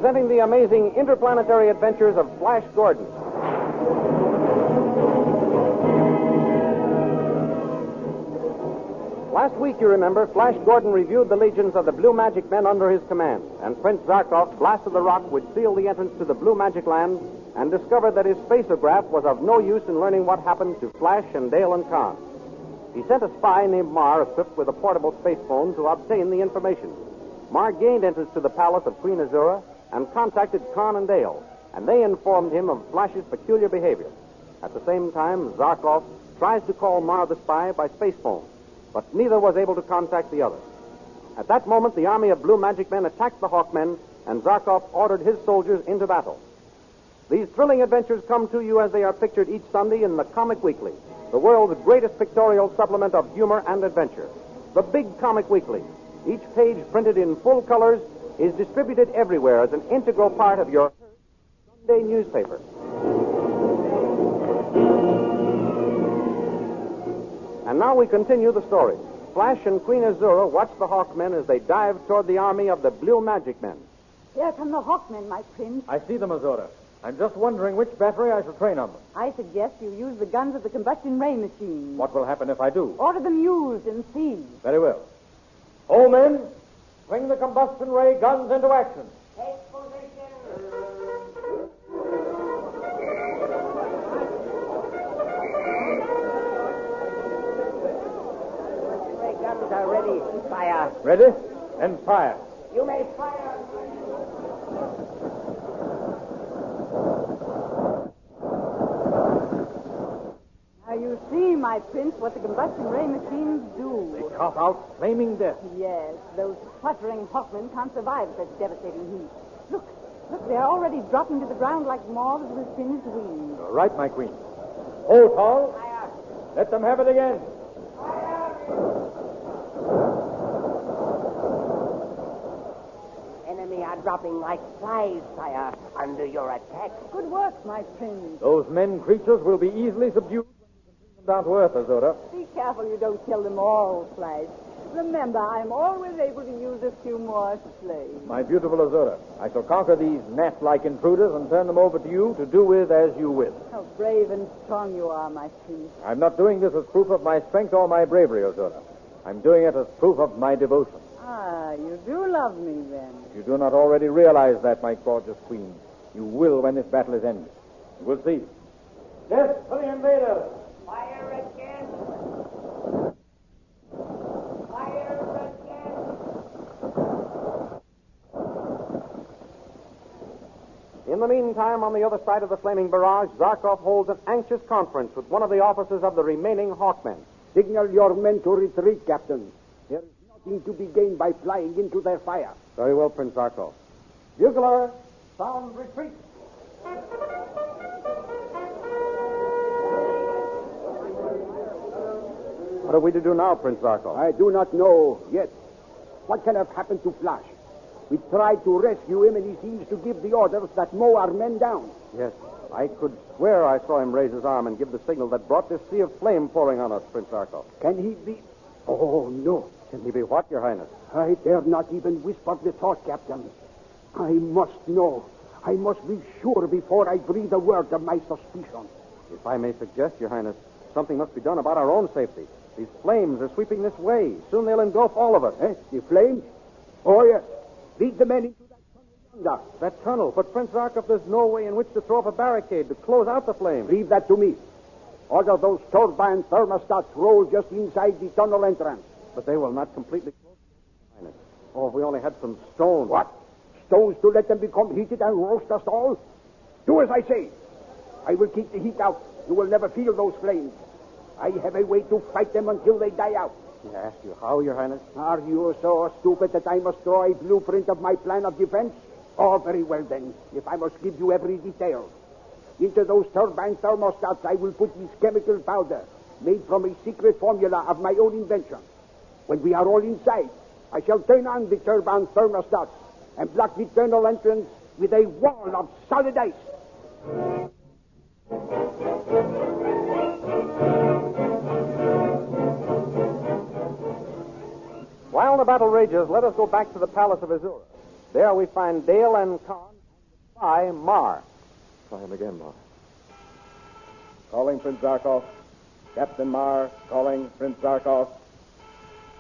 presenting the amazing interplanetary adventures of Flash Gordon. Last week, you remember, Flash Gordon reviewed the legions of the Blue Magic Men under his command, and Prince Zarkoff blasted the rock which sealed the entrance to the Blue Magic Land and discovered that his spacograph was of no use in learning what happened to Flash and Dale and Khan. He sent a spy named Mar, equipped with a portable space phone, to obtain the information. Mar gained entrance to the palace of Queen Azura and contacted Khan and Dale, and they informed him of Flash's peculiar behavior. At the same time, Zarkoff tries to call Mar the spy by space phone, but neither was able to contact the other. At that moment, the army of Blue Magic Men attacked the Hawkmen, and Zarkoff ordered his soldiers into battle. These thrilling adventures come to you as they are pictured each Sunday in the Comic Weekly, the world's greatest pictorial supplement of humor and adventure. The Big Comic Weekly, each page printed in full colors, is distributed everywhere as an integral part of your Sunday newspaper. And now we continue the story. Flash and Queen Azura watch the Hawkmen as they dive toward the army of the Blue Magic Men. Here come the Hawkmen, my prince. I see them, Azura. I'm just wondering which battery I shall train on them. I suggest you use the guns of the combustion ray machine. What will happen if I do? Order them used and see. Very well. All men, bring the combustion ray guns into action. Take position. Ray guns are ready. Fire. Ready? Then fire. You may fire. Now you see, my prince, what the combustion ray machines do. They cough out flaming death. Yes, those fluttering Hawkmen can't survive such devastating heat. Look, they're already dropping to the ground like moths with singed wings. You're right, my queen. Hold, Paul. Fire. Let them have it again. Enemy are dropping like flies, sire, under your attack. Good work, my prince. Those men creatures will be easily subdued when you can bring them down to earth, Azura. Be careful you don't kill them all, Flash. Remember, I'm always able to use a few more slaves. My beautiful Azura, I shall conquer these gnat-like intruders and turn them over to you to do with as you will. How brave and strong you are, my prince. I'm not doing this as proof of my strength or my bravery, Azura. I'm doing it as proof of my devotion. Ah, you do love me, then. If you do not already realize that, my gorgeous queen, you will when this battle is ended. You will see. Death for the invaders! Fire again. Fire again. In the meantime, on the other side of the flaming barrage, Zarkoff holds an anxious conference with one of the officers of the remaining Hawkmen. Signal your men to retreat, Captain. There is nothing to be gained by flying into their fire. Very well, Prince Zarkoff. Bugler, sound retreat. What are we to do now, Prince Zarkoff? I do not know yet. What can have happened to Flash? We tried to rescue him, and he seems to give the orders that mow our men down. Yes, I could swear I saw him raise his arm and give the signal that brought this sea of flame pouring on us, Prince Zarkoff. Can he be... Oh, no. Can he be what, Your Highness? I dare not even whisper the thought, Captain. I must know. I must be sure before I breathe a word of my suspicion. If I may suggest, Your Highness, something must be done about our own safety. These flames are sweeping this way. Soon they'll engulf all of us. The flames? Oh, yes. Lead the men into that tunnel yonder. That tunnel. But, Prince Zarkoff, there's no way in which to throw up a barricade to close out the flames. Leave that to me. Order those turbine thermostats roll just inside the tunnel entrance. But they will not completely close, Your Highness. Oh, if we only had some stone. What? Stones to let them become heated and roast us all? Do as I say. I will keep the heat out. You will never feel those flames. I have a way to fight them until they die out. I ask you how, Your Highness? Are you so stupid that I must draw a blueprint of my plan of defense? Oh, very well then, if I must give you every detail. Into those turbine thermostats I will put this chemical powder, made from a secret formula of my own invention. When we are all inside, I shall turn on the turbine thermostats and block the tunnel entrance with a wall of solid ice. While the battle rages, let us go back to the palace of Azura. There we find Dale and Khan spy, Mar. Try him again, Mar. Calling Prince Zarkoff. Captain Mar, calling Prince Zarkoff.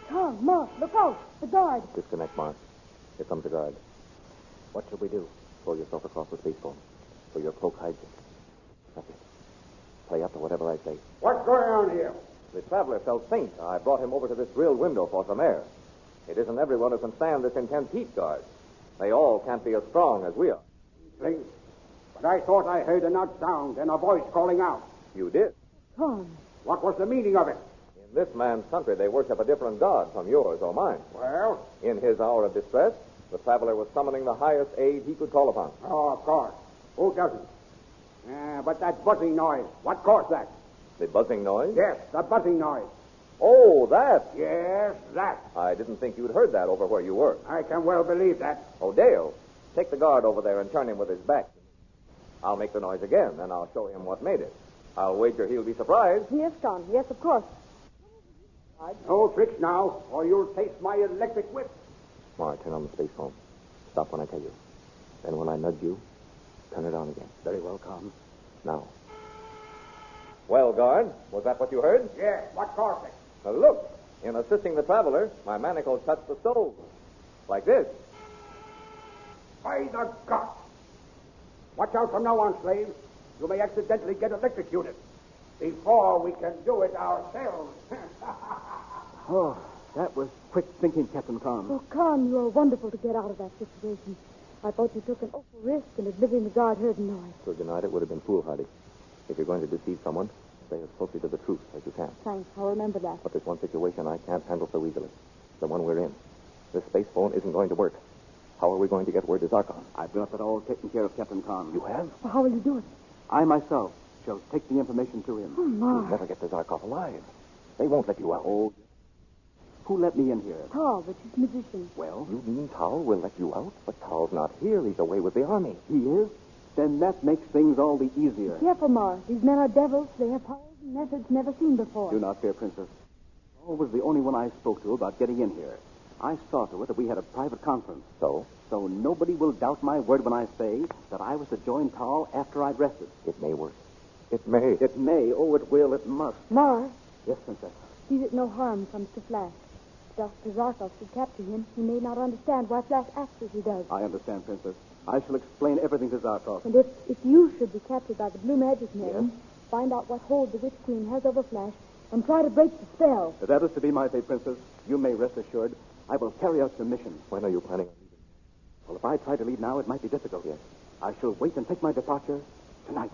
Tom, Mar, look out. The guard. Disconnect, Mar. Here comes the guard. What should we do? Throw yourself across the space phone so your cloak hides it. That's it. Play up to whatever I say. What's going on here? The traveler felt faint. I brought him over to this grilled window for some air. It isn't everyone who can stand this intense heat, guard. They all can't be as strong as we are. Please. But I thought I heard an odd sound and a voice calling out. You did. Tom. What was the meaning of it? In this man's country, they worship a different god from yours or mine. Well? In his hour of distress, the traveler was summoning the highest aid he could call upon. Oh, of course. Who doesn't? But that buzzing noise, what caused that? The buzzing noise? Yes, the buzzing noise. Oh, that. Yes, that. I didn't think you'd heard that over where you were. I can well believe that. Oh, Dale, take the guard over there and turn him with his back. I'll make the noise again, then I'll show him what made it. I'll wager he'll be surprised. Yes, Tom. Yes, of course. No tricks now, or you'll taste my electric whip. Mar, turn on the space phone. Stop when I tell you. Then when I nudge you, turn it on again. Very well, Tom. Now. Well, guard, was that what you heard? Yes, what caused it? Now, look, in assisting the traveler, my manacles touched the stove. Like this. By the God! Watch out from now on, slaves. You may accidentally get electrocuted before we can do it ourselves. Oh, that was quick thinking, Captain Con. Oh, Con, you are wonderful to get out of that situation. I thought you took an awful risk in admitting the guard heard a noise. To deny it would have been foolhardy. If you're going to deceive someone, stay as closely to the truth as you can. Thanks. I'll remember that. But there's one situation I can't handle so easily. The one we're in. This space phone isn't going to work. How are we going to get word to Zarkoff? I've got that all taken care of, Captain Con. You have? Well, how will you do it? I myself shall take the information to him. Oh, You'll my. never get to Zarkoff alive. They won't let you out. Oh, who let me in here? Tall, the chief magician. Well, You mean Tal will let you out? But Tal's not here. He's away with the army. he is? Then that makes things all the easier. Careful, Mar. These men are devils. They have powers and methods never seen before. Do not fear, Princess. Paul was the only one I spoke to about getting in here. I saw to it that we had a private conference. So, So nobody will doubt my word when I say that I was to join Tal after I'd rested. it may work. It may. It may. Oh, it will. It must. Mar, Yes, Princess. see that no harm comes to Flash. If Dr. Zarkoff should capture him, he may not understand why Flash acts as he does. I understand, Princess. I shall explain everything to Zarkoff. And if you should be captured by the Blue Magic Men, find out what hold the Witch Queen has over Flash and try to break the spell. If that is to be my fate, Princess, you may rest assured I will carry out your mission. When are you planning on leaving? Well, if I try to leave now, it might be difficult. Yes. I shall wait and take my departure tonight.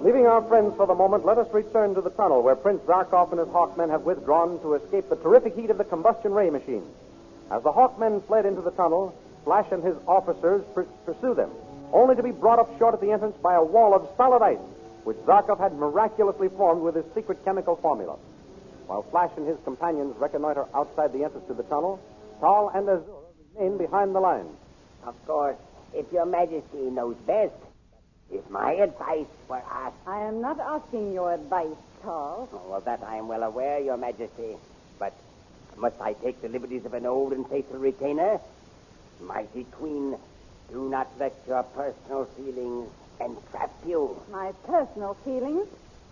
Leaving our friends for the moment, let us return to the tunnel where Prince Zarkoff and his Hawkmen have withdrawn to escape the terrific heat of the combustion ray machine. As the Hawkmen fled into the tunnel, Flash and his officers pursue them, only to be brought up short at the entrance by a wall of solid ice, which Zarkoff had miraculously formed with his secret chemical formula. While Flash and his companions reconnoiter outside the entrance to the tunnel, Tal and Azura remain behind the lines. Of course, if your majesty knows best, if my advice were asked... I am not asking your advice, Tall. Oh, of that I am well aware, your majesty. But must I take the liberties of an old and faithful retainer? Mighty queen, do not let your personal feelings entrap you. My personal feelings?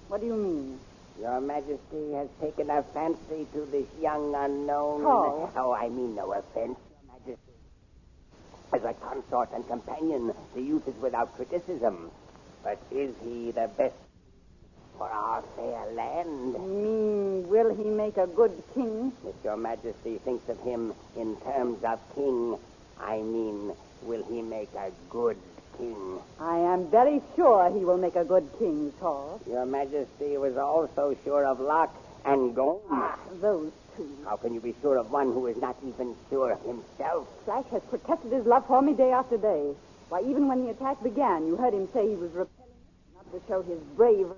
What do you mean? Your majesty has taken a fancy to this young unknown... Paul. Oh, I mean no offense, your majesty. As a consort and companion, the youth is without criticism. But is he the best for our fair land? You mean, will he make a good king? If your majesty thinks of him in terms of king, I mean, will he make a good king? I am very sure he will make a good king, Tall. Your majesty was also sure of Locke and Gome. Those two. How can you be sure of one who is not even sure of himself? Flash has protected his love for me day after day. Why, even when the attack began, you heard him say he was repelling it, not to show his bravery,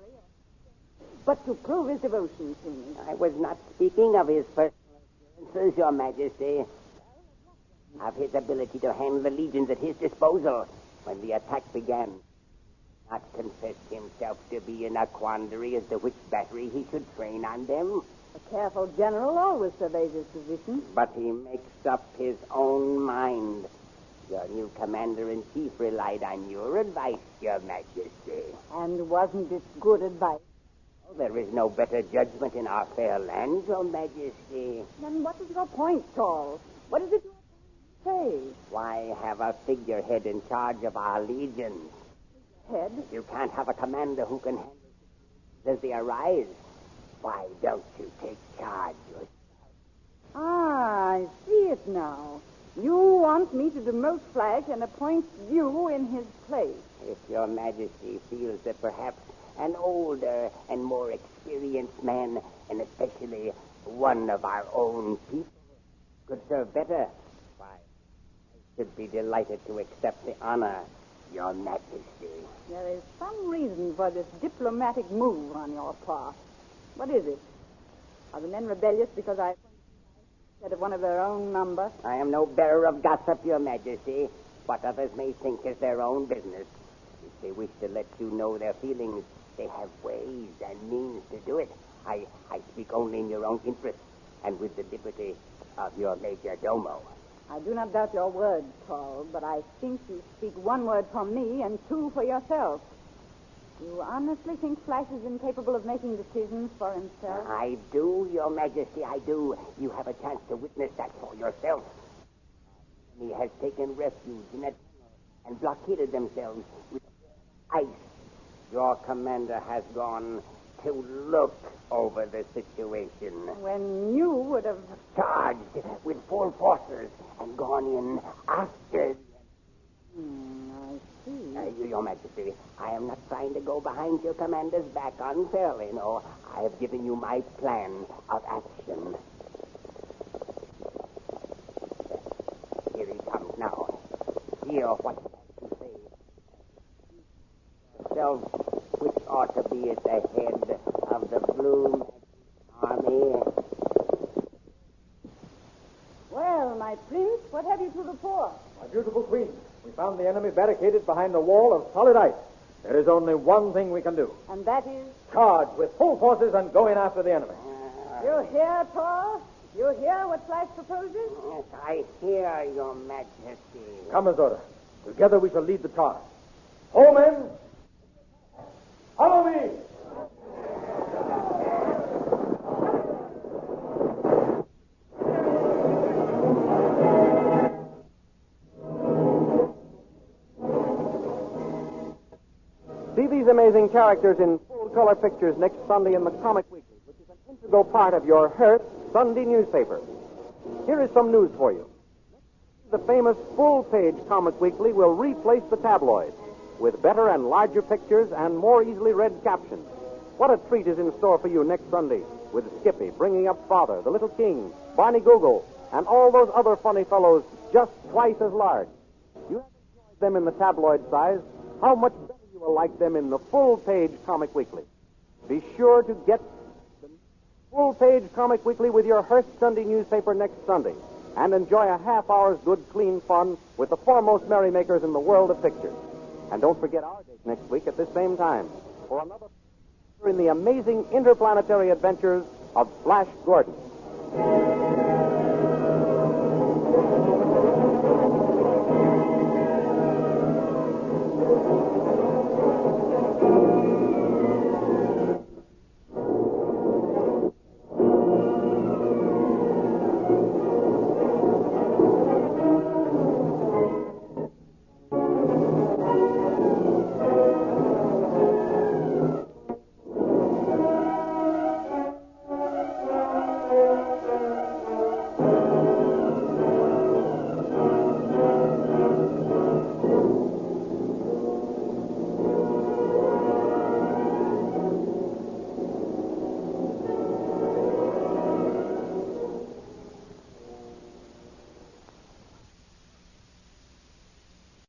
but to prove his devotion to me. I was not speaking of his personal appearances, your majesty. Of his ability to handle the legions at his disposal when the attack began. Not confessed himself to be in a quandary as to which battery he should train on them. A careful general always surveys his position. But he makes up his own mind. Your new commander-in-chief relied on your advice, Your Majesty. And wasn't it good advice? Well, there is no better judgment in our fair land, Your Majesty. Then what is your point, Saul? What is it you say? Why have a figurehead in charge of our legions? Head? You can't have a commander who can handle as they arise. Why don't you take charge yourself? Ah, I see it now. You want me to demote Flash and appoint you in his place. If Your Majesty feels that perhaps an older and more experienced man, and especially one of our own people, could serve better, why, I should be delighted to accept the honor, Your Majesty. There is some reason for this diplomatic move on your part. What is it? Are the men rebellious because I instead of one of their own number? I am no bearer of gossip, Your Majesty. What others may think is their own business. If they wish to let you know their feelings, they have ways and means to do it. I speak only in your own interest and with the liberty of your major domo. I do not doubt your word, Paul, but I think you speak one word for me and two for yourself. You honestly think Flash is incapable of making decisions for himself? I do, Your Majesty, I do. You have a chance to witness that for yourself. He has taken refuge in a tunnel and blockaded themselves with ice. Your commander has gone to look over the situation. When you would have charged with full forces and gone in after. I see. Your Majesty, I am not trying to go behind your commander's back unfairly, no. I have given you my plan of action. Here he comes now. Hear what he has to say. Yourself, which ought to be at the head of the Blue Army. Well, my prince, what have you to report? My beautiful queen, we found the enemy barricaded behind a wall of solid ice. There is only one thing we can do. And that is? Charge with full forces and go in after the enemy. You hear, Paul? You hear what Flash proposes? Yes, I hear, Your Majesty. Come, Azura. Together we shall lead the charge. All men, follow me! See these amazing characters in full-color pictures next Sunday in the Comic Weekly, which is an integral part of your Hearst Sunday newspaper. Here is some news for you. The famous full-page Comic Weekly will replace the tabloids with better and larger pictures and more easily read captions. What a treat is in store for you next Sunday with Skippy bringing up Father, the Little King, Barney Google, and all those other funny fellows just twice as large. You have enjoyed them in the tabloid size. How much better you will like them in the full-page Comic Weekly. Be sure to get the full-page Comic Weekly with your Hearst Sunday newspaper next Sunday and enjoy a half-hour's good, clean fun with the foremost merrymakers in the world of pictures. And don't forget our date next week at this same time for another in the amazing interplanetary adventures of Flash Gordon.